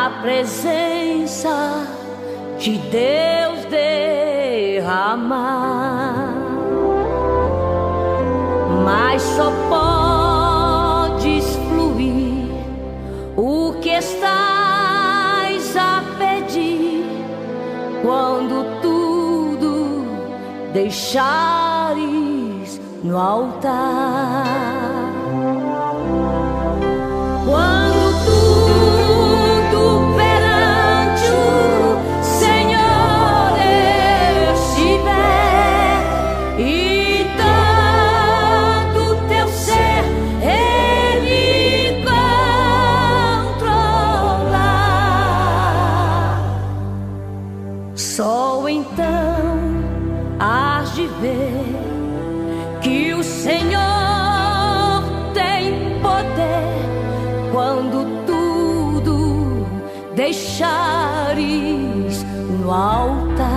a presença de Deus derramar, mas só podes fluir o que estás a pedir quando tudo deixares no altar. Quando tudo perante o Senhor estiver e todo teu ser Ele controlar, só então hás de ver que o Senhor tem poder quando tudo deixares no altar.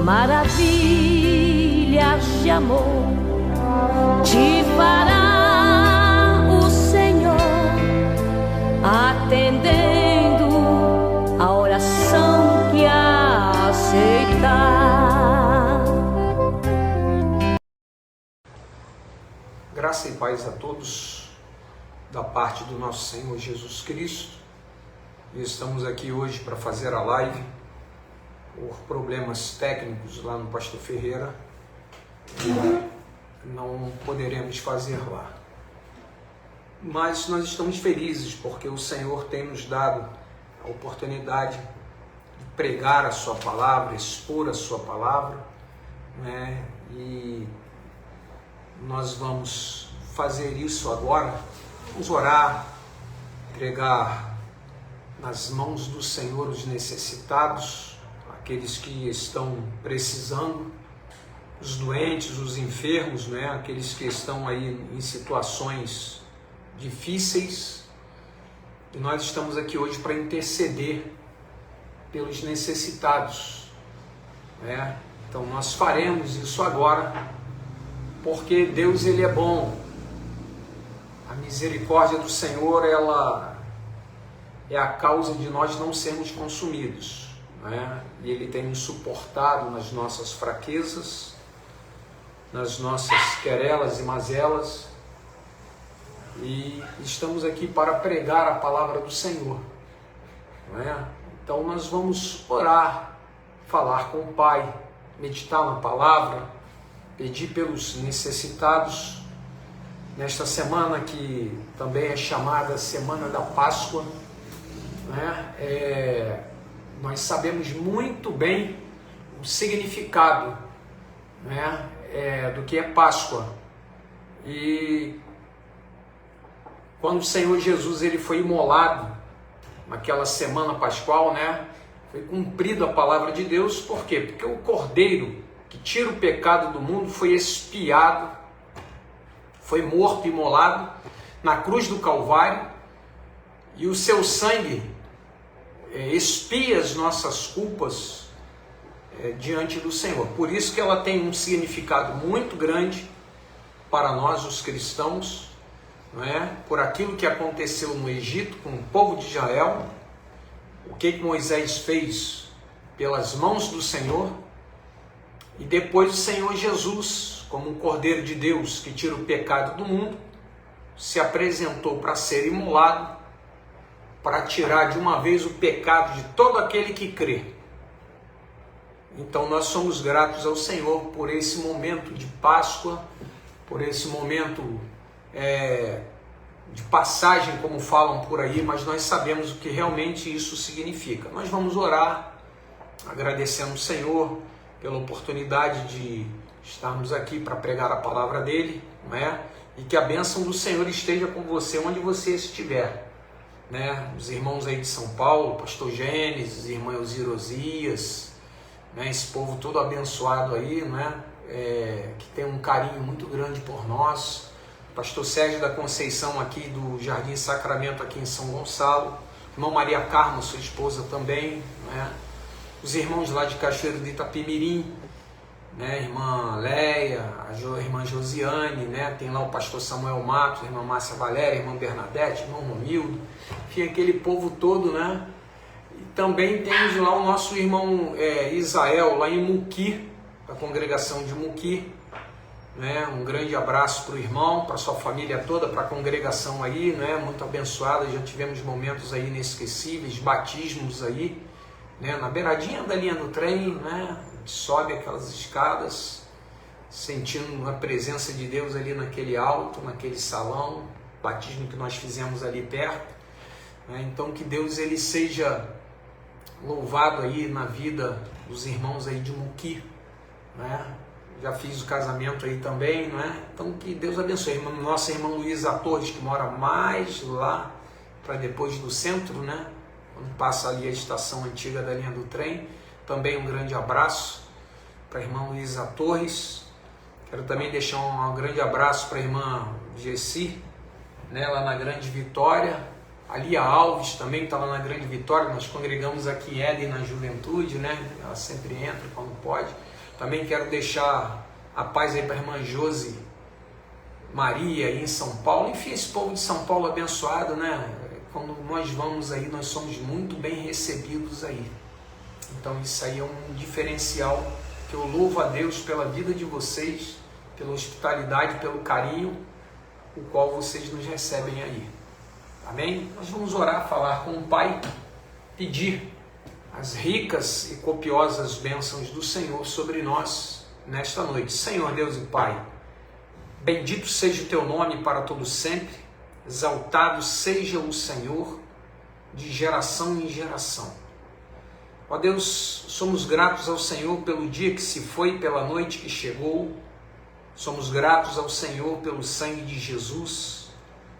Maravilhas de amor te fará o Senhor, atendendo a oração que aceitar. Graça e paz a todos da parte do nosso Senhor Jesus Cristo. E estamos aqui hoje para fazer a live. Por problemas técnicos lá no Pastor Ferreira, não poderemos fazer lá. Mas nós estamos felizes porque o Senhor tem nos dado a oportunidade de pregar a sua palavra, expor a sua palavra, né? E nós vamos fazer isso agora. Vamos orar, entregar nas mãos do Senhor os necessitados, aqueles que estão precisando, os doentes, os enfermos, né? Aqueles que estão aí em situações difíceis. E nós estamos aqui hoje para interceder pelos necessitados, né? Então nós faremos isso agora, porque Deus, Ele é bom. A misericórdia do Senhor, ela é a causa de nós não sermos consumidos, né? E Ele tem nos suportado nas nossas fraquezas, nas nossas querelas e mazelas, e estamos aqui para pregar a palavra do Senhor, né? Então nós vamos orar, falar com o Pai, meditar na palavra, pedir pelos necessitados nesta semana que também é chamada Semana da Páscoa, né? Nós sabemos muito bem o significado, né, do que é Páscoa. E quando o Senhor Jesus ele foi imolado naquela semana pascual, né, foi cumprida a palavra de Deus. Por quê? Porque o Cordeiro que tira o pecado do mundo foi expiado, foi morto e imolado na cruz do Calvário, e o seu sangue expia as nossas culpas diante do Senhor. Por isso que ela tem um significado muito grande para nós, os cristãos, não é? Por aquilo que aconteceu no Egito com o povo de Israel, o que Moisés fez pelas mãos do Senhor, e depois o Senhor Jesus, como um Cordeiro de Deus que tira o pecado do mundo, se apresentou para ser imolado, para tirar de uma vez o pecado de todo aquele que crê. Então nós somos gratos ao Senhor por esse momento de Páscoa, por esse momento de passagem, como falam por aí, mas nós sabemos o que realmente isso significa. Nós vamos orar, agradecendo o Senhor pela oportunidade de estarmos aqui para pregar a palavra dele, né? E que a bênção do Senhor esteja com você onde você estiver, né? Os irmãos aí de São Paulo, pastor Gênesis, irmã Elzirosias, né? Esse povo todo abençoado aí, né? Que tem um carinho muito grande por nós. Pastor Sérgio da Conceição aqui do Jardim Sacramento aqui em São Gonçalo, irmã Maria Carmo, sua esposa também, né? Os irmãos lá de Cachoeiro de Itapemirim, né? Irmã Leia, a irmã Josiane, né? Tem lá o pastor Samuel Matos, a irmã Márcia Valéria, a irmã Bernadette, irmão Romildo, enfim, aquele povo todo, né? E também temos lá o nosso irmão Isael, lá em Muqui, da congregação de Muqui, né? Um grande abraço para o irmão, para a sua família toda, para a congregação aí, né? Muito abençoada, já tivemos momentos aí inesquecíveis, batismos aí, né? Na beiradinha da linha do trem, né? Sobe aquelas escadas, sentindo a presença de Deus ali naquele alto, naquele salão, batismo que nós fizemos ali perto, né? Então que Deus ele seja louvado aí na vida dos irmãos aí de Muqui, né? Já fiz o casamento aí também, né? Então que Deus abençoe. Nossa irmã Luísa Torres, que mora mais lá para depois do centro, né? Quando passa ali a estação antiga da linha do trem. Também um grande abraço para a irmã Luísa Torres. Quero também deixar um grande abraço para a irmã Gessi, né, lá na Grande Vitória. A Lia Alves também está lá na Grande Vitória. Nós congregamos aqui em Éden na juventude, né? Ela sempre entra quando pode. Também quero deixar a paz aí para a irmã Josi Maria aí em São Paulo. Enfim, esse povo de São Paulo abençoado, né? Quando nós vamos aí, nós somos muito bem recebidos aí. Então isso aí é um diferencial que eu louvo a Deus pela vida de vocês, pela hospitalidade, pelo carinho, o qual vocês nos recebem aí. Amém? Nós vamos orar, falar com o Pai, pedir as ricas e copiosas bênçãos do Senhor sobre nós nesta noite. Senhor Deus e Pai, bendito seja o Teu nome para todo sempre, exaltado seja o Senhor de geração em geração. Ó Deus, somos gratos ao Senhor pelo dia que se foi, pela noite que chegou. Somos gratos ao Senhor pelo sangue de Jesus,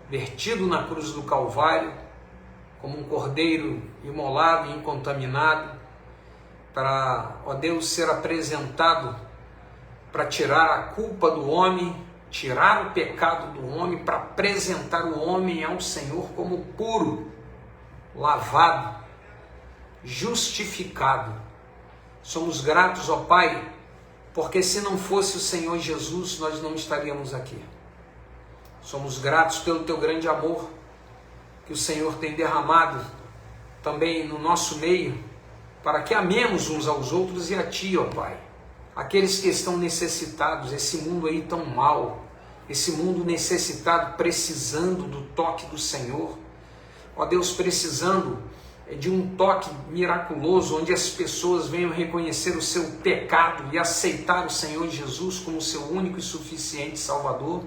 vertido na cruz do Calvário, como um cordeiro imolado e incontaminado, para, ó Deus, ser apresentado para tirar a culpa do homem, tirar o pecado do homem, para apresentar o homem ao Senhor como puro, lavado, justificado. Somos gratos, ó Pai, porque se não fosse o Senhor Jesus, nós não estaríamos aqui. Somos gratos pelo Teu grande amor que o Senhor tem derramado também no nosso meio, para que amemos uns aos outros e a Ti, ó Pai. Aqueles que estão necessitados, esse mundo aí tão mal, esse mundo necessitado, precisando do toque do Senhor. Ó Deus, precisando de um toque miraculoso, onde as pessoas venham reconhecer o seu pecado e aceitar o Senhor Jesus como seu único e suficiente Salvador.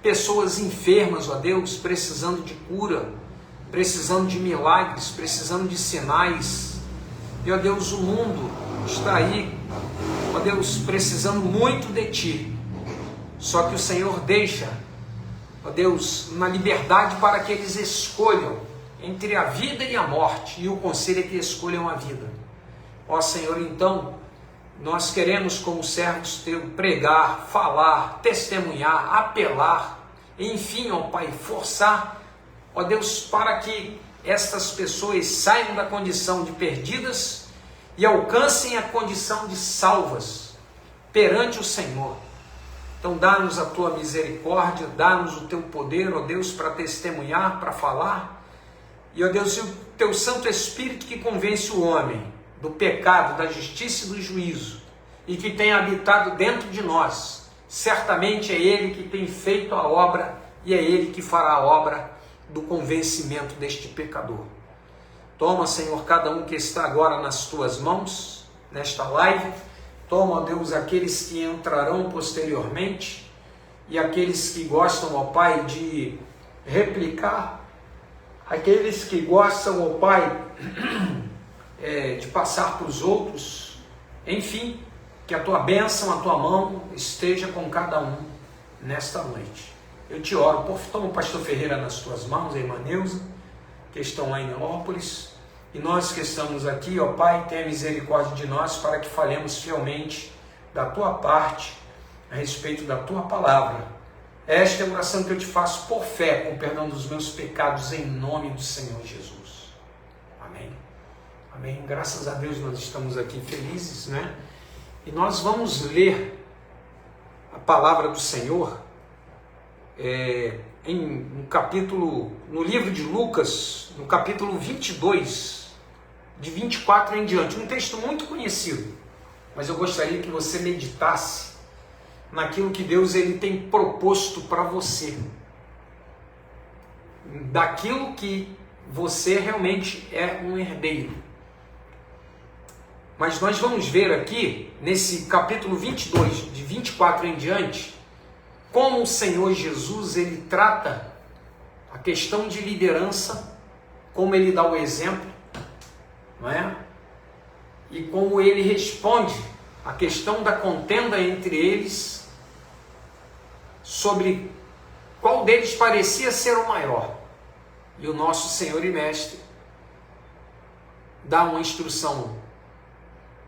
Pessoas enfermas, ó Deus, precisando de cura, precisando de milagres, precisando de sinais. E, ó Deus, o mundo está aí, ó Deus, precisando muito de Ti. Só que o Senhor deixa, ó Deus, na liberdade para que eles escolham entre a vida e a morte, e o conselho é que escolham a vida. Ó Senhor, então, nós queremos, como servos Teus, pregar, falar, testemunhar, apelar, enfim, ó Pai, forçar, ó Deus, para que estas pessoas saiam da condição de perdidas e alcancem a condição de salvas perante o Senhor. Então dá-nos a Tua misericórdia, dá-nos o Teu poder, ó Deus, para testemunhar, para falar. E, ó Deus, o Teu Santo Espírito que convence o homem do pecado, da justiça e do juízo, e que tem habitado dentro de nós, certamente é Ele que tem feito a obra, e é Ele que fará a obra do convencimento deste pecador. Toma, Senhor, cada um que está agora nas Tuas mãos, nesta live. Toma, ó Deus, aqueles que entrarão posteriormente, e aqueles que gostam, ó Pai, de replicar, aqueles que gostam, ó Pai, de passar para os outros. Enfim, que a Tua bênção, a Tua mão esteja com cada um nesta noite. Eu te oro, toma o pastor Ferreira nas Tuas mãos, a irmã Neuza, que estão lá em Neópolis, e nós que estamos aqui, ó Pai, tenha misericórdia de nós para que falemos fielmente da Tua parte, a respeito da Tua palavra. Esta é a oração que eu te faço por fé, com o perdão dos meus pecados, em nome do Senhor Jesus. Amém. Amém. Graças a Deus nós estamos aqui felizes, né? E nós vamos ler a palavra do Senhor no livro de Lucas, no capítulo 22, de 24 em diante. Um texto muito conhecido, mas eu gostaria que você meditasse naquilo que Deus ele tem proposto para você, daquilo que você realmente é um herdeiro. Mas nós vamos ver aqui, nesse capítulo 22, de 24 em diante, como o Senhor Jesus ele trata a questão de liderança, como ele dá o exemplo, não é? E como ele responde a questão da contenda entre eles, sobre qual deles parecia ser o maior. E o nosso Senhor e Mestre dá uma instrução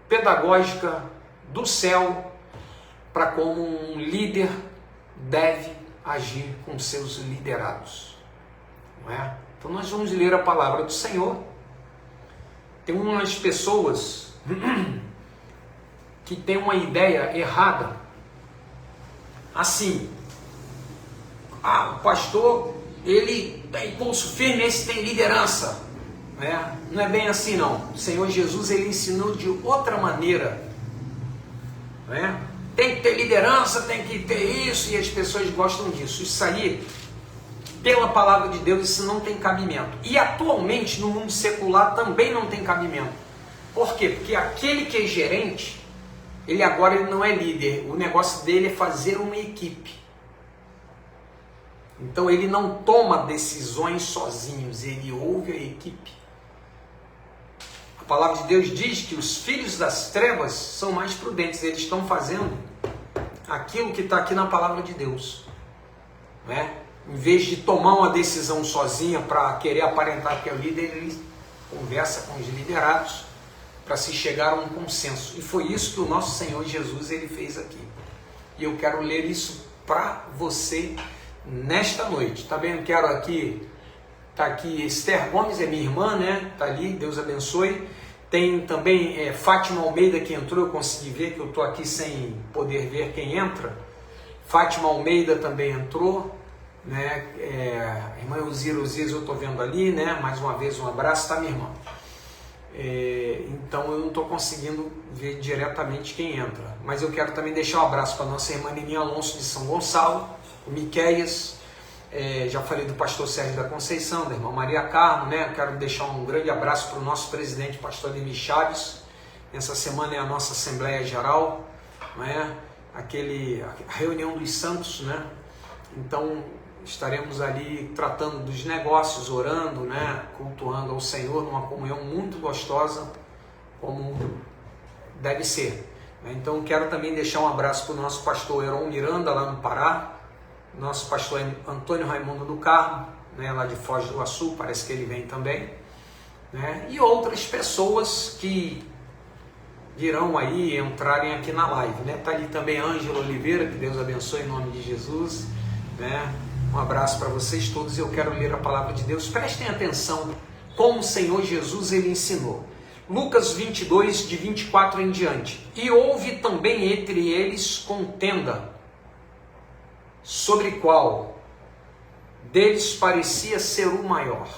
pedagógica do céu para como um líder deve agir com seus liderados, não é? Então nós vamos ler a palavra do Senhor. Tem umas pessoas que têm uma ideia errada, assim: o pastor ele tem pulso firme, esse tem liderança. Não é bem assim não. O Senhor Jesus ele ensinou de outra maneira. Tem que ter liderança, tem que ter isso, e as pessoas gostam disso. Isso aí, pela palavra de Deus, isso não tem cabimento. E atualmente no mundo secular também não tem cabimento. Por quê? Porque aquele que é gerente, ele não é líder. O negócio dele é fazer uma equipe. Então ele não toma decisões sozinhos, ele ouve a equipe. A palavra de Deus diz que os filhos das trevas são mais prudentes, eles estão fazendo aquilo que está aqui na palavra de Deus, Em vez de tomar uma decisão sozinha para querer aparentar que é o líder, ele conversa com os liderados para se chegar a um consenso. E foi isso que o nosso Senhor Jesus ele fez aqui. E eu quero ler isso para você nesta noite, tá bem? Eu quero aqui, tá aqui Esther Gomes, é minha irmã, tá ali, Deus abençoe. Tem também Fátima Almeida que entrou, eu consegui ver, que eu tô aqui sem poder ver quem entra. Fátima Almeida também entrou, irmã Elzira eu tô vendo ali, mais uma vez um abraço, tá, minha irmã? Então eu não estou conseguindo ver diretamente quem entra, mas eu quero também deixar um abraço para nossa irmã Nininha Alonso de São Gonçalo, o Miqueias, já falei do pastor Sérgio da Conceição, da irmã Maria Carmo, Quero deixar um grande abraço para o nosso presidente, pastor Ademir Chaves. Essa semana é a nossa Assembleia Geral, a reunião dos santos, Então estaremos ali tratando dos negócios, orando, cultuando ao Senhor numa comunhão muito gostosa, como deve ser. Então quero também deixar um abraço para o nosso pastor Heron Miranda, lá no Pará, nosso pastor Antônio Raimundo do Carmo, lá de Foz do Iguaçu, parece que ele vem também, e outras pessoas que virão aí entrarem aqui na live, Está ali também Ângela Oliveira, que Deus abençoe em nome de Jesus, Um abraço para vocês todos. Eu quero ler a palavra de Deus. Prestem atenção como o Senhor Jesus ele ensinou. Lucas 22, de 24 em diante. E houve também entre eles contenda, sobre qual deles parecia ser o maior.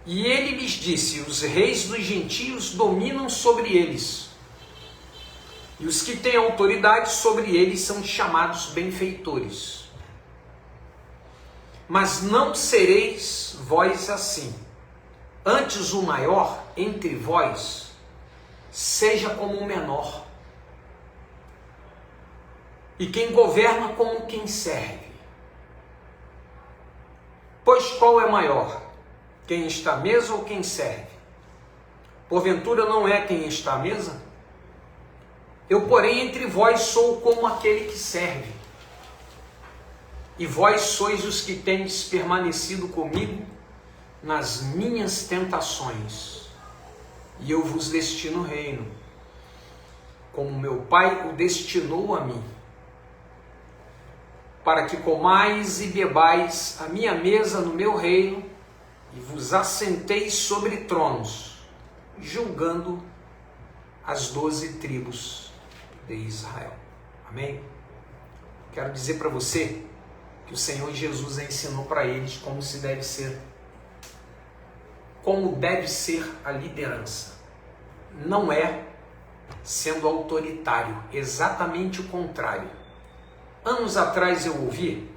E ele lhes disse: os reis dos gentios dominam sobre eles, e os que têm autoridade sobre eles são chamados benfeitores. Mas não sereis vós assim. Antes o maior entre vós seja como o menor, e quem governa como quem serve. Pois qual é maior, quem está à mesa ou quem serve? Porventura não é quem está à mesa? Eu, porém, entre vós sou como aquele que serve. E vós sois os que tendes permanecido comigo nas minhas tentações, e eu vos destino o reino, como meu Pai o destinou a mim, para que comais e bebais a minha mesa no meu reino, e vos assenteis sobre tronos, julgando as 12 tribos de Israel. Amém? Quero dizer para você que o Senhor Jesus ensinou para eles como deve ser a liderança. Não é sendo autoritário, exatamente o contrário. Anos atrás eu ouvi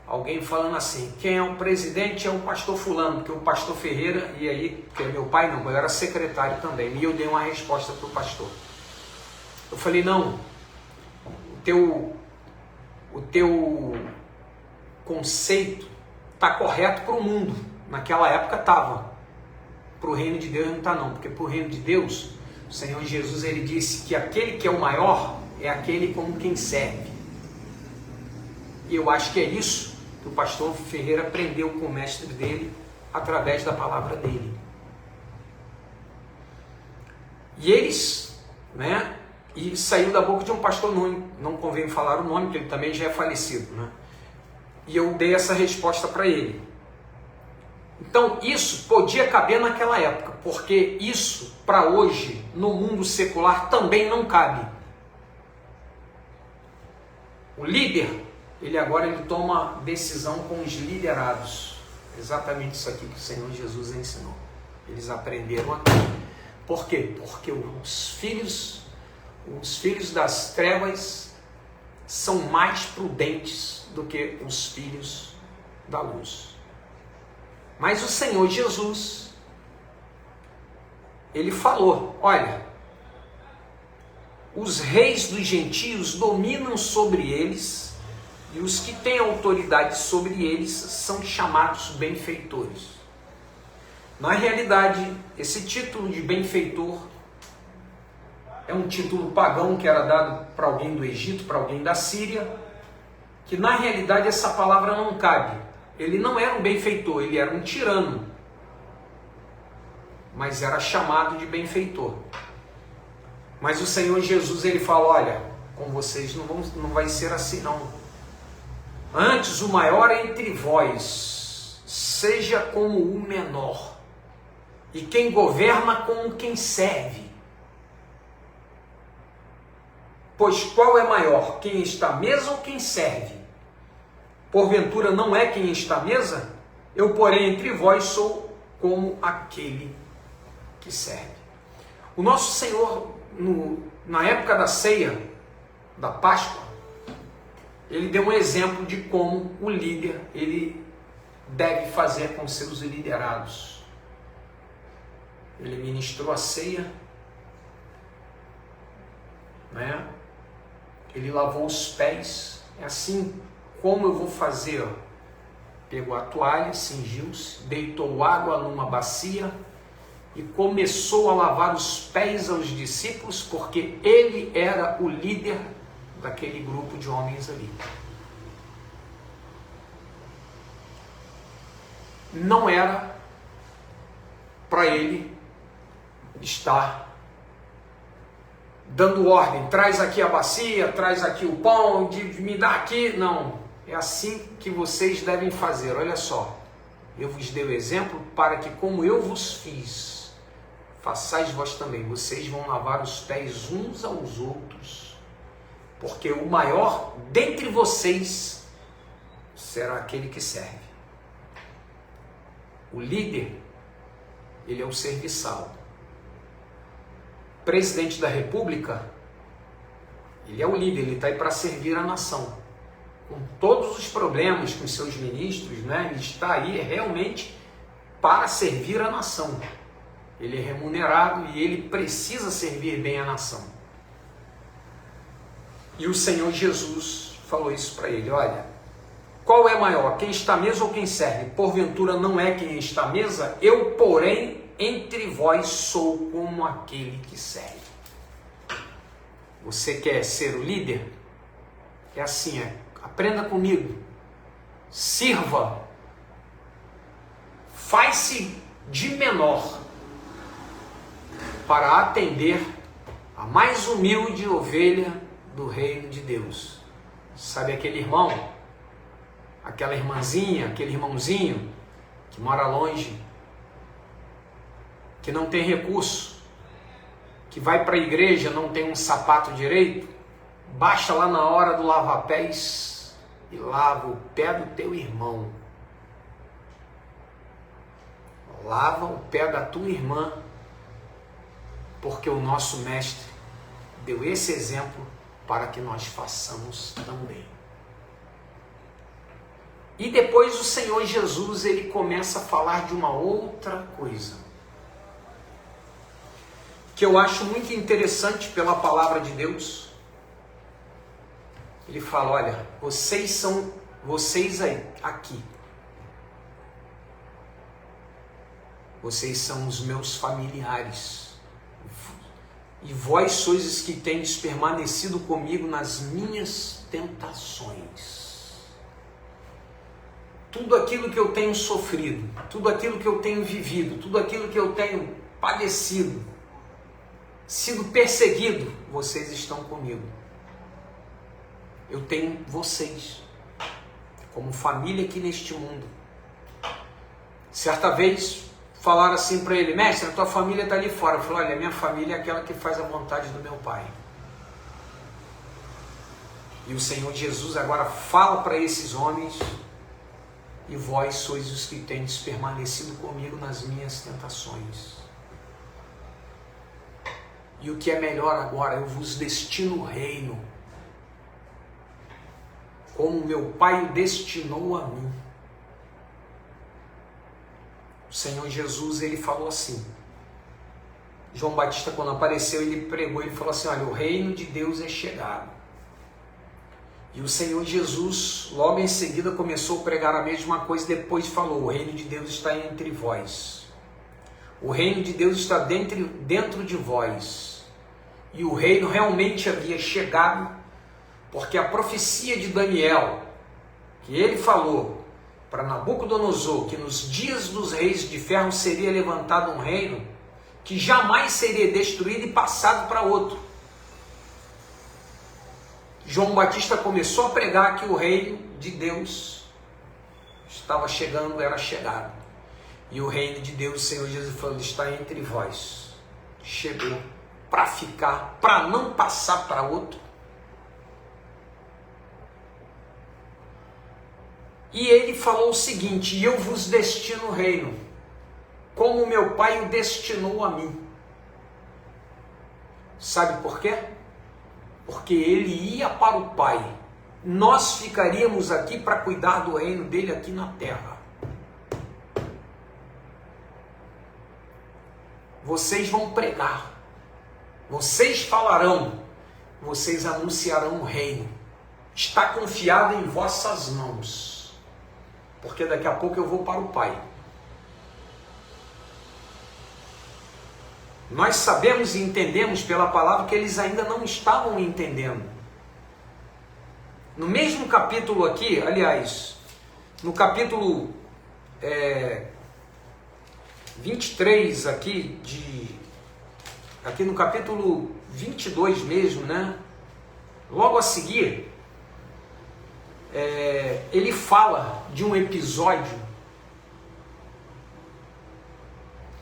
alguém falando assim: quem é o presidente é o pastor fulano, porque o pastor Ferreira, e aí, que é meu pai, não, eu era secretário também, e eu dei uma resposta para o pastor. Eu falei: não, o teu conceito está correto para o mundo, naquela época estava, para o reino de Deus não está não, porque para o reino de Deus, o Senhor Jesus ele disse que aquele que é o maior é aquele como quem serve. E eu acho que é isso que o pastor Ferreira aprendeu com o mestre dele através da palavra dele. E eles, né? E saiu da boca de um pastor, não convém falar o nome, porque ele também já é falecido, né? E eu dei essa resposta para ele. Então isso podia caber naquela época, porque isso para hoje, no mundo secular, também não cabe. O líder, ele toma decisão com os liderados. Exatamente isso aqui que o Senhor Jesus ensinou. Eles aprenderam aqui. Por quê? Porque os filhos das trevas são mais prudentes do que os filhos da luz. Mas o Senhor Jesus, ele falou: olha, os reis dos gentios dominam sobre eles, e os que têm autoridade sobre eles são chamados benfeitores. Na realidade, esse título de benfeitor é um título pagão que era dado para alguém do Egito, para alguém da Síria, que na realidade essa palavra não cabe. Ele não era um benfeitor, ele era um tirano, mas era chamado de benfeitor. Mas o Senhor Jesus, ele fala: olha, com vocês não vai ser assim não. Antes o maior entre vós seja como o menor, e quem governa como quem serve. Pois qual é maior, quem está à mesa ou quem serve? Porventura não é quem está à mesa? Eu, porém, entre vós sou como aquele que serve. O nosso Senhor, na época da ceia, da Páscoa, ele deu um exemplo de como o líder ele deve fazer com seus liderados. Ele ministrou a ceia, né? Ele lavou os pés. É assim como eu vou fazer. Pegou a toalha, cingiu-se, deitou água numa bacia e começou a lavar os pés aos discípulos, porque ele era o líder daquele grupo de homens ali. Não era para ele estar dando ordem: traz aqui a bacia, traz aqui o pão, me dá aqui. Não, é assim que vocês devem fazer. Olha só, eu vos dei o exemplo para que, como eu vos fiz, façais vós também. Vocês vão lavar os pés uns aos outros, porque o maior dentre vocês será aquele que serve. O líder, ele é o serviçal. O presidente da República, ele é o líder, ele está aí para servir a nação. Com todos os problemas com seus ministros, né? Ele está aí realmente para servir a nação. Ele é remunerado e ele precisa servir bem a nação. E o Senhor Jesus falou isso para ele: olha, qual é maior, quem está à mesa ou quem serve? Porventura não é quem está à mesa? Eu, porém, entre vós sou como aquele que serve. Você quer ser o líder? É assim, aprenda comigo. Sirva. Faz-se de menor para atender a mais humilde ovelha do reino de Deus. Sabe aquele irmão, aquela irmãzinha, aquele irmãozinho que mora longe, que não tem recurso, que vai para a igreja, não tem um sapato direito, baixa lá na hora do lava-pés e lava o pé do teu irmão. Lava o pé da tua irmã, porque o nosso mestre deu esse exemplo para que nós façamos também. E depois o Senhor Jesus, ele começa a falar de uma outra coisa, que eu acho muito interessante pela palavra de Deus. Ele fala, olha, vocês aí, aqui, vocês são os meus familiares, e vós sois os que tendes permanecido comigo nas minhas tentações. Tudo aquilo que eu tenho sofrido, tudo aquilo que eu tenho vivido, tudo aquilo que eu tenho padecido, sido perseguido, vocês estão comigo. Eu tenho vocês como família aqui neste mundo. Certa vez falaram assim para ele, mestre, a tua família está ali fora. Eu falei, olha, minha família é aquela que faz a vontade do meu Pai. E o Senhor Jesus agora fala para esses homens, e vós sois os que tendes permanecido comigo nas minhas tentações. E o que é melhor agora, eu vos destino o reino, como meu Pai o destinou a mim. O Senhor Jesus, ele falou assim, João Batista, quando apareceu, ele pregou, ele falou assim, olha, o reino de Deus é chegado. E o Senhor Jesus, logo em seguida, começou a pregar a mesma coisa, depois falou, o reino de Deus está entre vós. O reino de Deus está dentro de vós. E o reino realmente havia chegado, porque a profecia de Daniel, que ele falou para Nabucodonosor, que nos dias dos reis de ferro seria levantado um reino, que jamais seria destruído e passado para outro. João Batista começou a pregar que o reino de Deus estava chegando, era chegado. E o reino de Deus, o Senhor Jesus falando, está entre vós. Chegou para ficar, para não passar para outro. E ele falou o seguinte, eu vos destino o reino, como meu Pai o destinou a mim. Sabe por quê? Porque ele ia para o Pai. Nós ficaríamos aqui para cuidar do reino dele aqui na terra. Vocês vão pregar. Vocês falarão. Vocês anunciarão o reino. Está confiado em vossas mãos. Porque daqui a pouco eu vou para o Pai. Nós sabemos e entendemos pela palavra que eles ainda não estavam entendendo. No mesmo capítulo aqui, aliás, no capítulo 23 aqui, aqui no capítulo 22 mesmo, né? Logo a seguir, ele fala de um episódio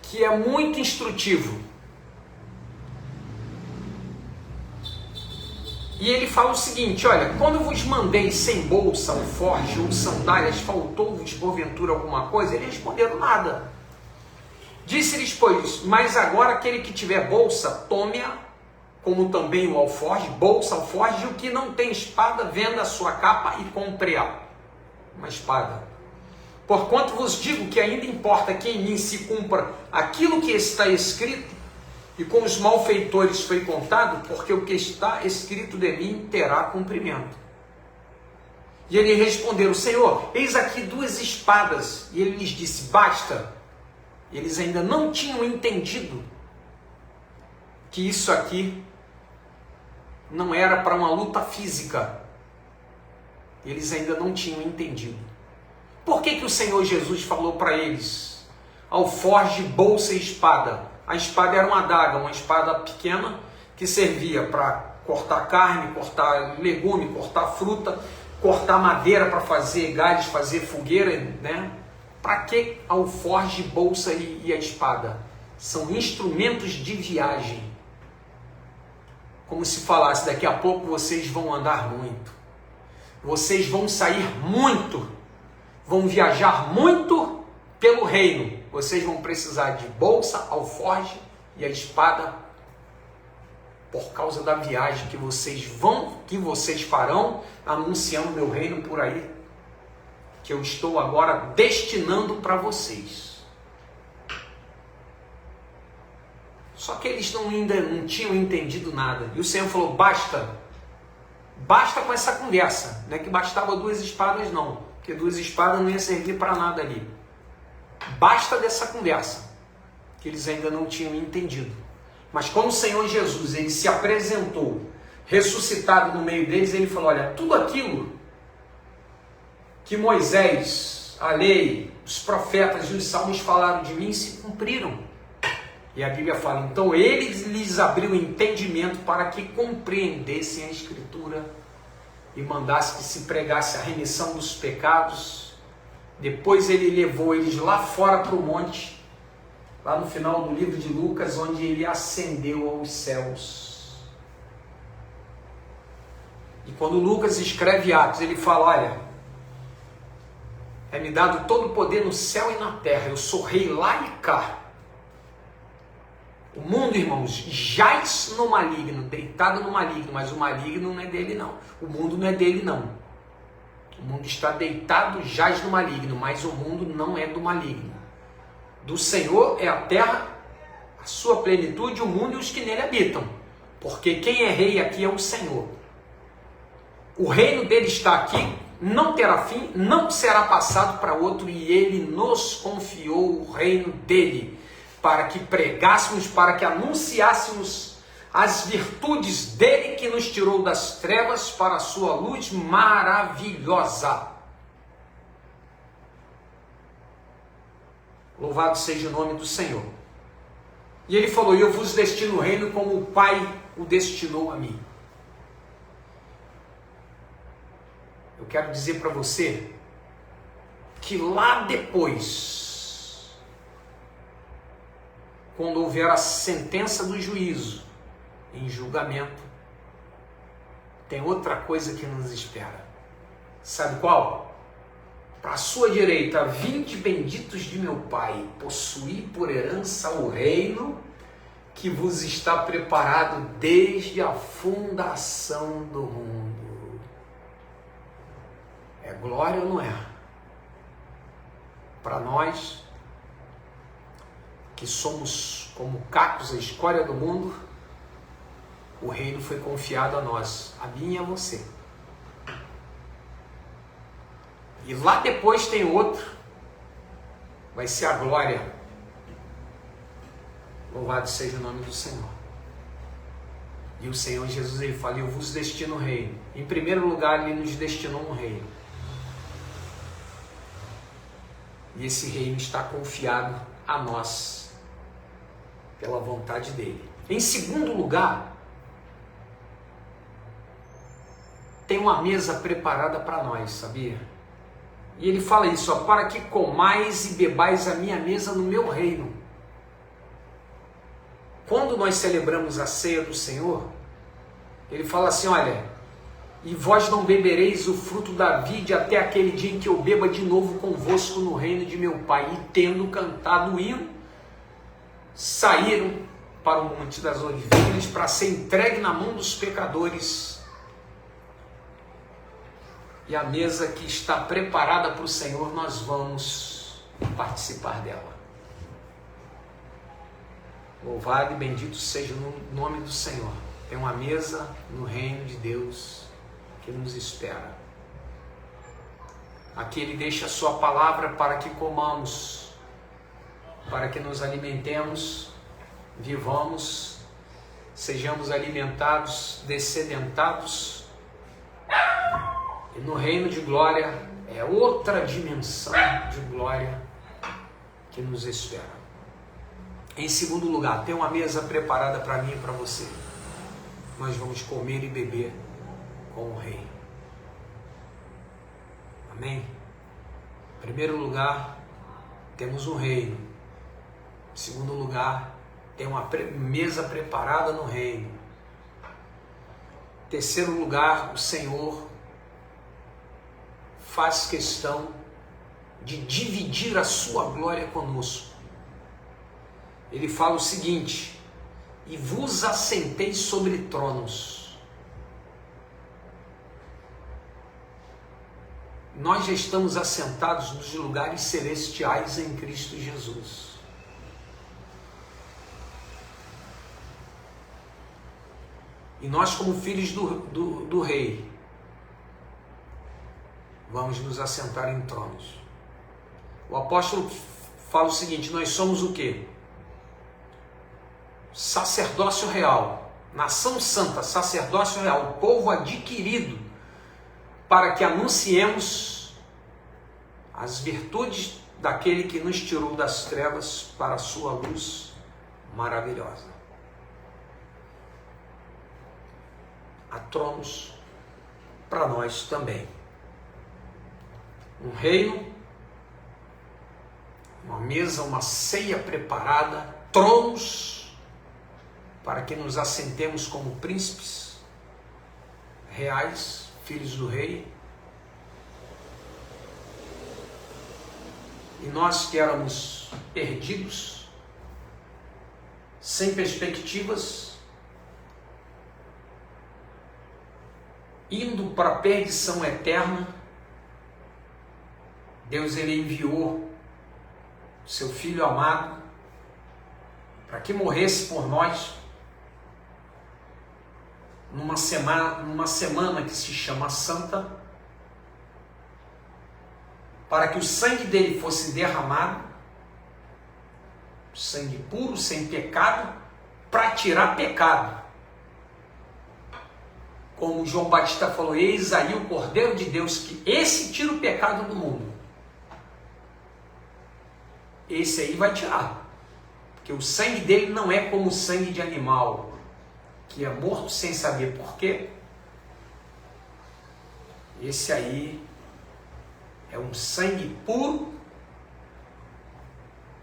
que é muito instrutivo. E ele fala o seguinte, olha, quando vos mandei sem bolsa, alforje ou sandálias, faltou-vos porventura alguma coisa? Eles responderam nada. Disse-lhes, pois, mas agora aquele que tiver bolsa, tome-a, como também o alforje, bolsa, alforje, e o que não tem espada, venda a sua capa e compre-a. Uma espada. Porquanto vos digo que ainda importa que em mim se cumpra aquilo que está escrito, e com os malfeitores foi contado, porque o que está escrito de mim terá cumprimento. E ele respondeu, Senhor, eis aqui 2 espadas. E ele lhes disse, basta. Eles ainda não tinham entendido que isso aqui não era para uma luta física. Eles ainda não tinham entendido. Por que o Senhor Jesus falou para eles, alforje, bolsa e espada? A espada era uma adaga, uma espada pequena que servia para cortar carne, cortar legume, cortar fruta, cortar madeira para fazer galhos, fazer fogueira, né? Para que alforje, bolsa e a espada? São instrumentos de viagem. como se falasse, daqui a pouco vocês vão andar muito, vocês vão sair muito, vão viajar muito pelo reino, vocês vão precisar de bolsa, alforje e a espada, por causa da viagem que vocês farão, anunciando meu reino por aí, que eu estou agora destinando para vocês. Só que eles ainda não tinham entendido nada. E o Senhor falou, basta com essa conversa. Não é que bastava 2 espadas não, porque 2 espadas não ia servir para nada ali. Basta dessa conversa, que eles ainda não tinham entendido. Mas quando o Senhor Jesus, ele se apresentou, ressuscitado no meio deles, ele falou, olha, tudo aquilo que Moisés, a lei, os profetas e os salmos falaram de mim, se cumpriram. E a Bíblia fala, então ele lhes abriu o entendimento para que compreendessem a Escritura e mandasse que se pregasse a remissão dos pecados. Depois ele levou eles lá fora para o monte, lá no final do livro de Lucas, onde ele ascendeu aos céus. E quando Lucas escreve Atos, ele fala, olha, é-me dado todo o poder no céu e na terra, eu sou rei lá e cá. O mundo, irmãos, jaz no maligno, deitado no maligno, mas o maligno não é dele não. O mundo não é dele não. O mundo está deitado, jaz no maligno, mas o mundo não é do maligno. Do Senhor é a terra, a sua plenitude, o mundo e os que nele habitam. Porque quem é rei aqui é o Senhor. O reino dele está aqui, não terá fim, não será passado para outro, e ele nos confiou o reino dele, para que pregássemos, para que anunciássemos as virtudes dele que nos tirou das trevas para a sua luz maravilhosa. Louvado seja o nome do Senhor. E ele falou, eu vos destino o reino como o Pai o destinou a mim. Eu quero dizer para você que lá depois, quando houver a sentença do juízo, em julgamento, tem outra coisa que nos espera. Sabe qual? Para a sua direita, 20 benditos de meu Pai, possuí por herança o reino que vos está preparado desde a fundação do mundo. É glória ou não é? Para nós, que somos como cacos, a escória do mundo, o reino foi confiado a nós, a mim e a você. E lá depois tem outro, vai ser a glória. Louvado seja o nome do Senhor. E o Senhor Jesus, ele fala, eu vos destino o reino. Em primeiro lugar, ele nos destinou um reino. E esse reino está confiado a nós, pela vontade dele. Em segundo lugar, tem uma mesa preparada para nós, sabia? E ele fala isso, ó, para que comais e bebais a minha mesa no meu reino. Quando nós celebramos a ceia do Senhor, ele fala assim, olha, e vós não bebereis o fruto da vide até aquele dia em que eu beba de novo convosco no reino de meu Pai. E tendo cantado o hino, saíram para o Monte das Oliveiras para ser entregue na mão dos pecadores. E a mesa que está preparada para o Senhor, nós vamos participar dela. Louvado e bendito seja o nome do Senhor. Tem uma mesa no reino de Deus que nos espera. Aqui ele deixa a sua palavra para que comamos, para que nos alimentemos, vivamos, sejamos alimentados, dessedentados. E no reino de glória é outra dimensão de glória que nos espera. Em segundo lugar, tem uma mesa preparada para mim e para você. Nós vamos comer e beber com o Rei. Amém? Em primeiro lugar, temos um reino. Em segundo lugar, tem uma mesa preparada no reino. Terceiro lugar, o Senhor faz questão de dividir a sua glória conosco. Ele fala o seguinte: e vos assentei sobre tronos. Nós já estamos assentados nos lugares celestiais em Cristo Jesus. E nós, como filhos do Rei, vamos nos assentar em tronos. O apóstolo fala o seguinte: nós somos o quê? Sacerdócio real, nação santa, sacerdócio real, povo adquirido, para que anunciemos as virtudes daquele que nos tirou das trevas para a sua luz maravilhosa. Há tronos para nós também. Um reino, uma mesa, uma ceia preparada, tronos para que nos assentemos como príncipes reais, filhos do rei. E nós que éramos perdidos, sem perspectivas, indo para a perdição eterna, Deus ele enviou seu Filho amado para que morresse por nós numa semana que se chama Santa, para que o sangue dele fosse derramado, sangue puro, sem pecado, para tirar pecado. Como João Batista falou: eis aí o Cordeiro de Deus, que esse tira o pecado do mundo. Esse aí vai tirar, porque o sangue dele não é como o sangue de animal, que é morto sem saber por quê. Esse aí é um sangue puro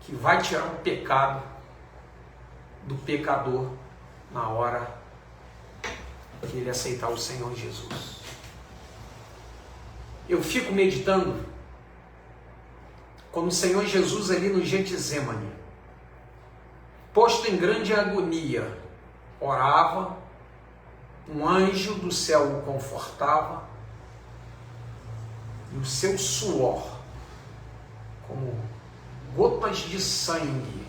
que vai tirar o pecado do pecador na hora que ele aceitar o Senhor Jesus. Eu fico meditando como o Senhor Jesus ali no Getsemane, posto em grande agonia, orava, um anjo do céu o confortava, e o seu suor, como gotas de sangue,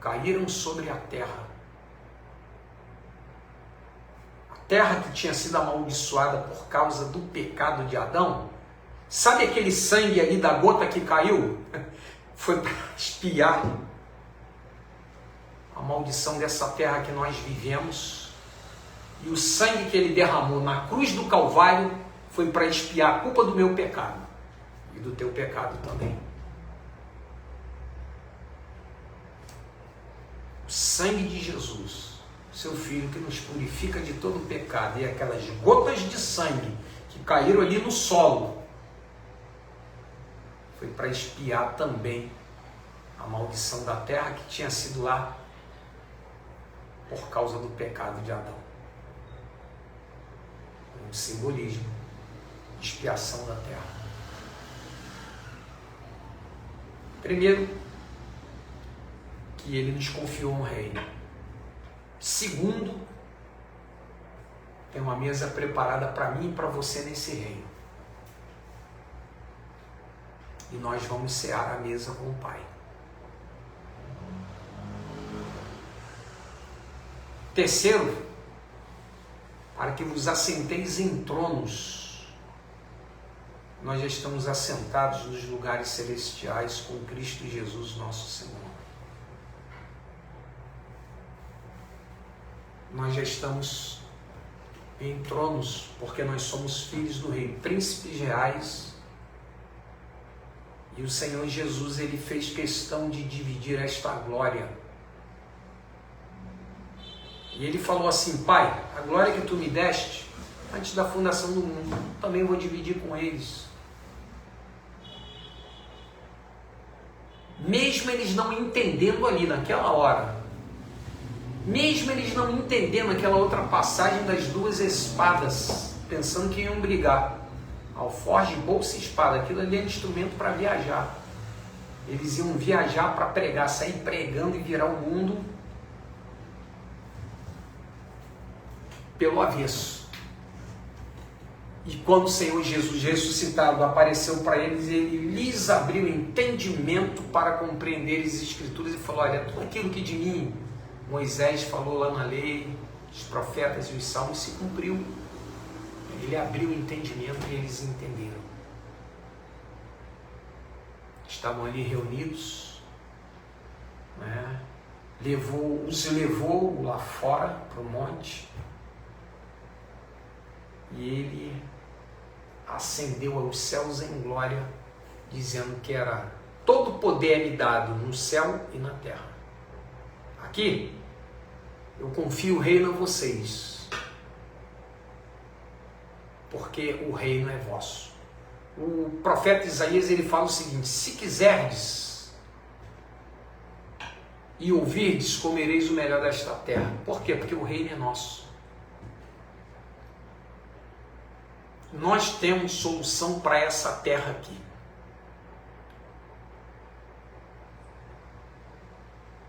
caíram sobre a terra. Terra que tinha sido amaldiçoada por causa do pecado de Adão. Sabe aquele sangue ali da gota que caiu? Foi para expiar a maldição dessa terra que nós vivemos. E o sangue que ele derramou na cruz do Calvário foi para expiar a culpa do meu pecado e do teu pecado também. O sangue de Jesus, seu Filho, que nos purifica de todo o pecado, e aquelas gotas de sangue que caíram ali no solo, foi para expiar também a maldição da terra que tinha sido lá por causa do pecado de Adão. Um simbolismo de expiação da terra. Primeiro, que ele nos confiou um reino. Segundo, tem uma mesa preparada para mim e para você nesse reino. E nós vamos cear a mesa com o Pai. Terceiro, para que vos assenteis em tronos. Nós já estamos assentados nos lugares celestiais com Cristo Jesus, nosso Senhor. Nós já estamos em tronos, porque nós somos filhos do Rei, príncipes reais. E o Senhor Jesus, ele fez questão de dividir esta glória. E ele falou assim: Pai, a glória que tu me deste antes da fundação do mundo, também vou dividir com eles. Mesmo eles não entendendo ali naquela hora Mesmo eles não entendendo aquela outra passagem das duas espadas, pensando que iam brigar. Alforje, bolsa e espada, aquilo ali é instrumento para viajar. Eles iam viajar para pregar, sair pregando e virar o mundo pelo avesso. E quando o Senhor Jesus ressuscitado apareceu para eles, ele lhes abriu entendimento para compreender as Escrituras e falou: olha, tudo aquilo que de mim Moisés falou lá na lei, os profetas e os salmos se cumpriu. Ele abriu o entendimento e eles entenderam. Estavam ali reunidos, né? Os levou lá fora para o monte e ele ascendeu aos céus em glória, dizendo que era todo poder me dado no céu e na terra. Aqui eu confio o reino a vocês, porque o reino é vosso. O profeta Isaías, ele fala o seguinte: se quiserdes e ouvirdes, comereis o melhor desta terra. Por quê? Porque o reino é nosso. Nós temos solução para essa terra aqui.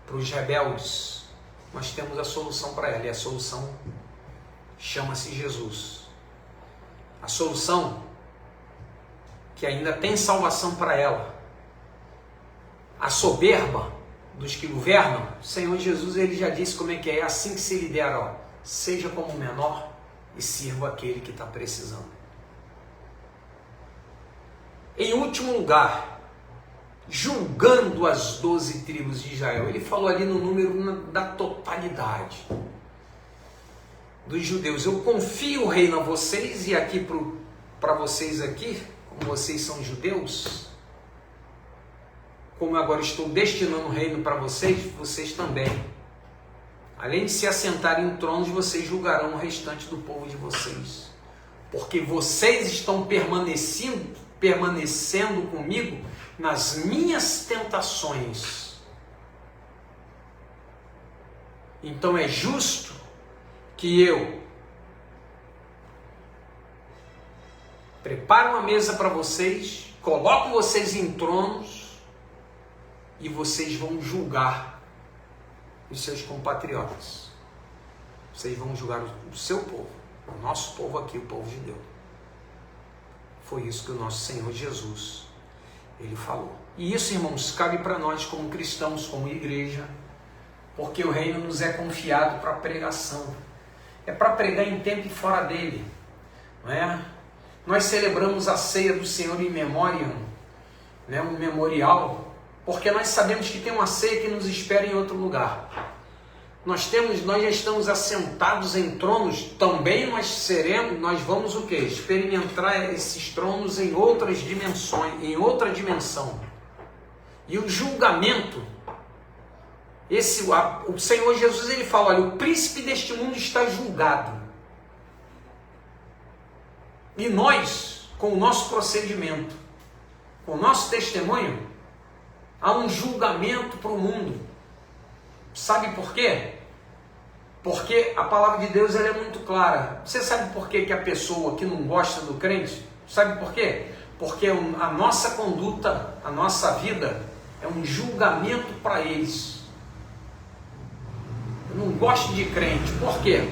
Para os rebeldes, nós temos a solução para ela, e a solução chama-se Jesus. A solução que ainda tem salvação para ela. A soberba dos que governam, o Senhor Jesus, ele já disse como é que é assim que se lidera, ó, seja como o menor e sirva aquele que está precisando. Em último lugar, julgando as 12 tribos de Israel, ele falou ali no número da totalidade dos judeus. Eu confio o reino a vocês, e aqui para vocês aqui, como vocês são judeus, como eu agora estou destinando o reino para vocês, vocês também, além de se assentarem em tronos, vocês julgarão o restante do povo de vocês, porque vocês estão permanecendo comigo nas minhas tentações. Então é justo que eu preparo uma mesa para vocês, coloco vocês em tronos e vocês vão julgar os seus compatriotas. Vocês vão julgar o seu povo, o nosso povo aqui, o povo de Deus. Foi isso que o nosso Senhor Jesus, ele falou. E isso, irmãos, cabe para nós como cristãos, como igreja, porque o reino nos é confiado para pregação. É para pregar em tempo e fora dele, não é? Nós celebramos a ceia do Senhor em memória, né? Um memorial, porque nós sabemos que tem uma ceia que nos espera em outro lugar. Nós já estamos assentados em tronos, também nós vamos o quê? Experimentar esses tronos em outras dimensões, em outra dimensão. E o julgamento, o Senhor Jesus, ele fala: olha, o príncipe deste mundo está julgado. E nós, com o nosso procedimento, com o nosso testemunho, há um julgamento para o mundo. Sabe por quê? Porque a palavra de Deus, ela é muito clara. Você sabe por quê que a pessoa que não gosta do crente, sabe por quê? Porque a nossa conduta, a nossa vida é um julgamento para eles. Eu não gosto de crente. Por quê?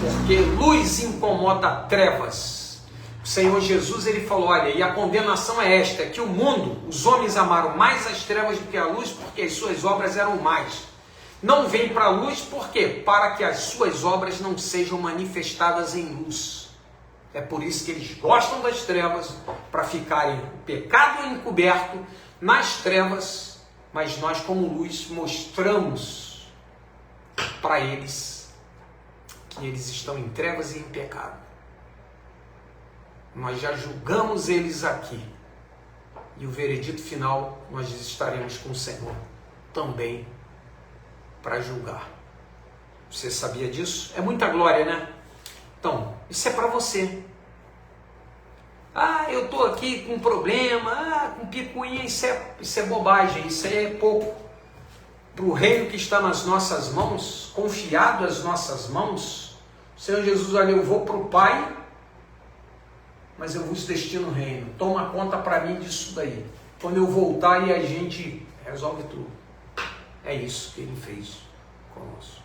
Porque luz incomoda trevas. O Senhor Jesus, ele falou: olha, e a condenação é esta, que o mundo, os homens amaram mais as trevas do que a luz, porque as suas obras eram más. Não vem para a luz, por quê? Para que as suas obras não sejam manifestadas em luz. É por isso que eles gostam das trevas, para ficarem o pecado encoberto nas trevas, mas nós, como luz, mostramos para eles que eles estão em trevas e em pecado. Nós já julgamos eles aqui, e o veredito final nós estaremos com o Senhor também para julgar. Você sabia disso? É muita glória, né? Então, isso é para você. Ah, eu estou aqui com problema, com picuinha, isso é bobagem, isso é pouco. para o reino que está nas nossas mãos, confiado às nossas mãos. O Senhor Jesus, olha, eu vou para o Pai, mas eu vos destino o reino. Toma conta para mim disso daí. Quando eu voltar, e a gente resolve tudo. É isso que Ele fez conosco.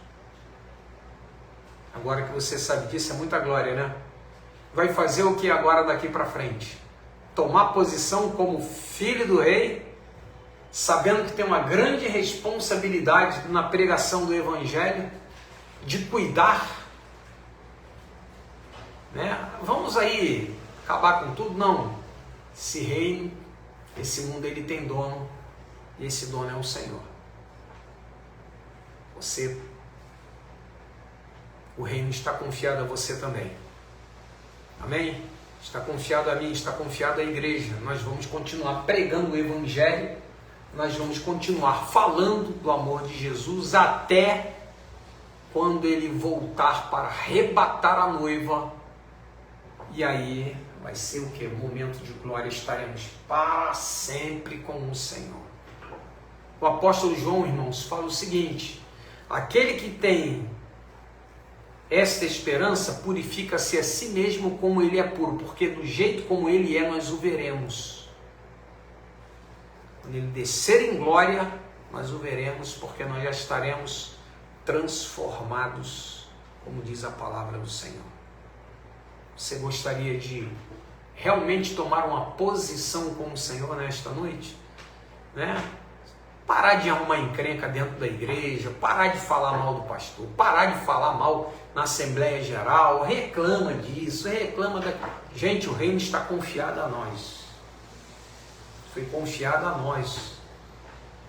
Agora que você sabe disso, é muita glória, né? Vai fazer o que agora daqui para frente? Tomar posição como filho do rei, sabendo que tem uma grande responsabilidade na pregação do Evangelho, de cuidar, né? Vamos aí acabar com tudo? Não. Esse reino, esse mundo, ele tem dono, e esse dono é o Senhor. O reino está confiado a você também. Amém? Está confiado a mim, está confiado à igreja. Nós vamos continuar pregando o Evangelho, nós vamos continuar falando do amor de Jesus até quando Ele voltar para arrebatar a noiva. E aí vai ser o que? Momento de glória, estaremos para sempre com o Senhor. O apóstolo João, irmãos, fala o seguinte: aquele que tem esta esperança purifica-se a si mesmo como ele é puro, porque do jeito como ele é, nós o veremos. Quando ele descer em glória, nós o veremos, porque nós já estaremos transformados, como diz a palavra do Senhor. Você gostaria de realmente tomar uma posição com o Senhor nesta noite? Né? Parar de arrumar encrenca dentro da igreja, parar de falar mal do pastor, parar de falar mal na Assembleia Geral, reclama disso, reclama daquilo. Gente, o reino está confiado a nós. Foi confiado a nós.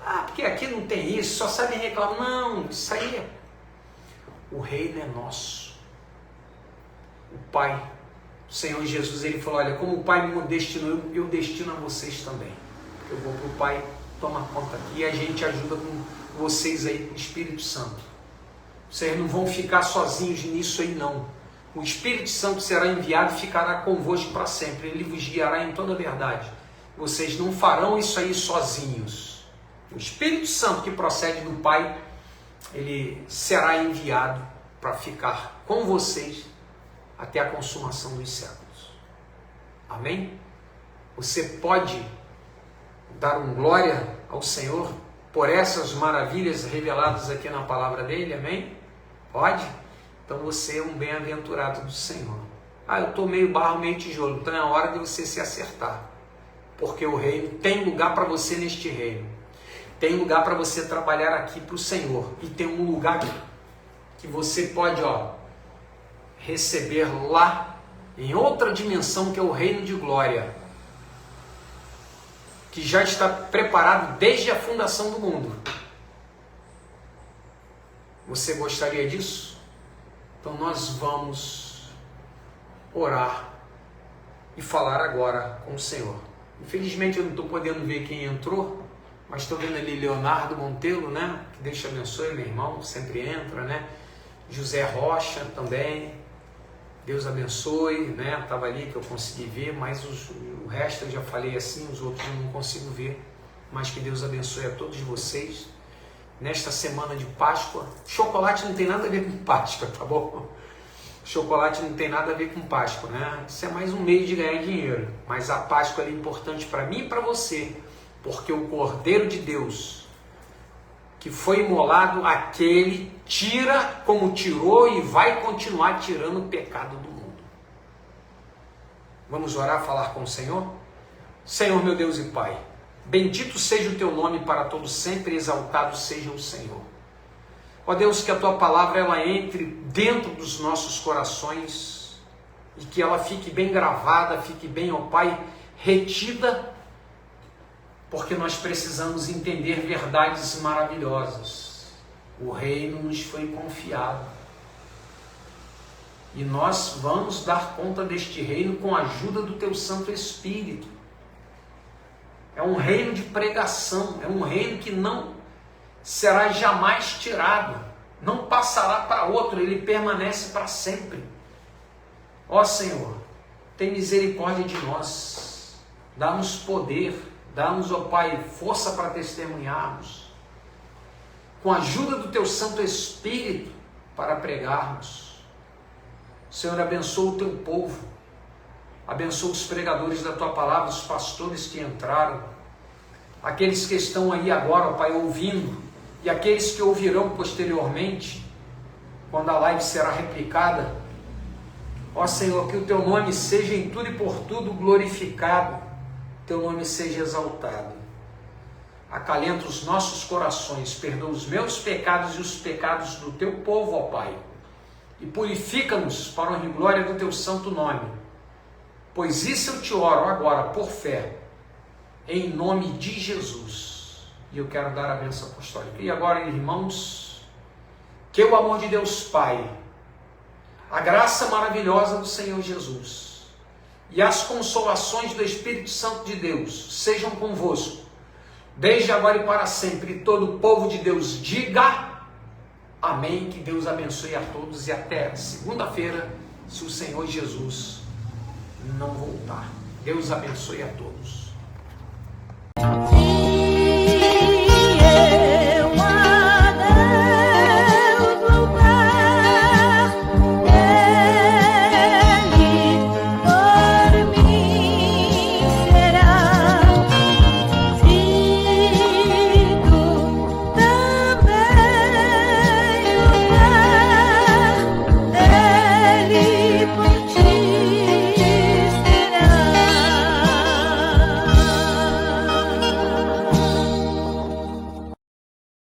Ah, porque aqui não tem isso, só sabem reclamar. Não, isso aí é... O reino é nosso. O Pai, o Senhor Jesus, Ele falou, olha, como o Pai me destinou, eu destino a vocês também. Eu vou para o Pai, toma conta aqui, e a gente ajuda com vocês aí, com o Espírito Santo. Vocês não vão ficar sozinhos nisso aí, não. O Espírito Santo será enviado e ficará convosco para sempre. Ele vos guiará em toda a verdade. Vocês não farão isso aí sozinhos. O Espírito Santo que procede do Pai, ele será enviado para ficar com vocês até a consumação dos séculos. Amém? Você pode dar um glória ao Senhor por essas maravilhas reveladas aqui na palavra dele, amém? Pode? Então você é um bem-aventurado do Senhor. Ah, eu estou meio barro, meio tijolo. Então é hora de você se acertar. Porque o reino tem lugar para você neste reino. Tem lugar para você trabalhar aqui para o Senhor. E tem um lugar que você pode, receber lá, em outra dimensão, que é o reino de glória, que já está preparado desde a fundação do mundo. Você gostaria disso? Então nós vamos orar e falar agora com o Senhor. Infelizmente eu não estou podendo ver quem entrou, mas estou vendo ali Leonardo Monteiro, né? Que Deus te abençoe, meu irmão, sempre entra, né? José Rocha também, Deus abençoe, né? Estava ali que eu consegui ver, mas o resto eu já falei assim, os outros eu não consigo ver. Mas que Deus abençoe a todos vocês. Nesta semana de Páscoa, chocolate não tem nada a ver com Páscoa, tá bom? Chocolate não tem nada a ver com Páscoa, né? Isso é mais um meio de ganhar dinheiro. Mas a Páscoa é importante para mim e para você, porque o Cordeiro de Deus, que foi imolado, aquele tira como tirou e vai continuar tirando o pecado do mundo. Vamos orar, falar com o Senhor? Senhor, meu Deus e Pai, bendito seja o Teu nome para todos sempre, exaltado seja o Senhor. Ó Deus, que a Tua palavra ela entre dentro dos nossos corações e que ela fique bem gravada, fique bem, ó Pai, retida, porque nós precisamos entender verdades maravilhosas. O reino nos foi confiado e nós vamos dar conta deste reino com a ajuda do Teu Santo Espírito. É um reino de pregação, é um reino que não será jamais tirado, não passará para outro, ele permanece para sempre. Ó Senhor, tem misericórdia de nós, dá-nos poder, dá-nos, ó Pai, força para testemunharmos. com a ajuda do Teu Santo Espírito, para pregarmos. Senhor, abençoa o Teu povo, abençoa os pregadores da Tua palavra, os pastores que entraram, aqueles que estão aí agora, ó Pai, ouvindo, e aqueles que ouvirão posteriormente, quando a live será replicada. Ó Senhor, que o Teu nome seja em tudo e por tudo glorificado, Teu nome seja exaltado. Acalenta os nossos corações, perdoa os meus pecados e os pecados do Teu povo, ó Pai, e purifica-nos para a honra e glória do Teu santo nome, pois isso eu te oro agora, por fé, em nome de Jesus. E eu quero dar a bênção apostólica. E agora, irmãos, que o amor de Deus Pai, a graça maravilhosa do Senhor Jesus e as consolações do Espírito Santo de Deus sejam convosco, desde agora e para sempre. E todo o povo de Deus diga amém. Que Deus abençoe a todos e até segunda-feira, se o Senhor Jesus não voltar. Deus abençoe a todos.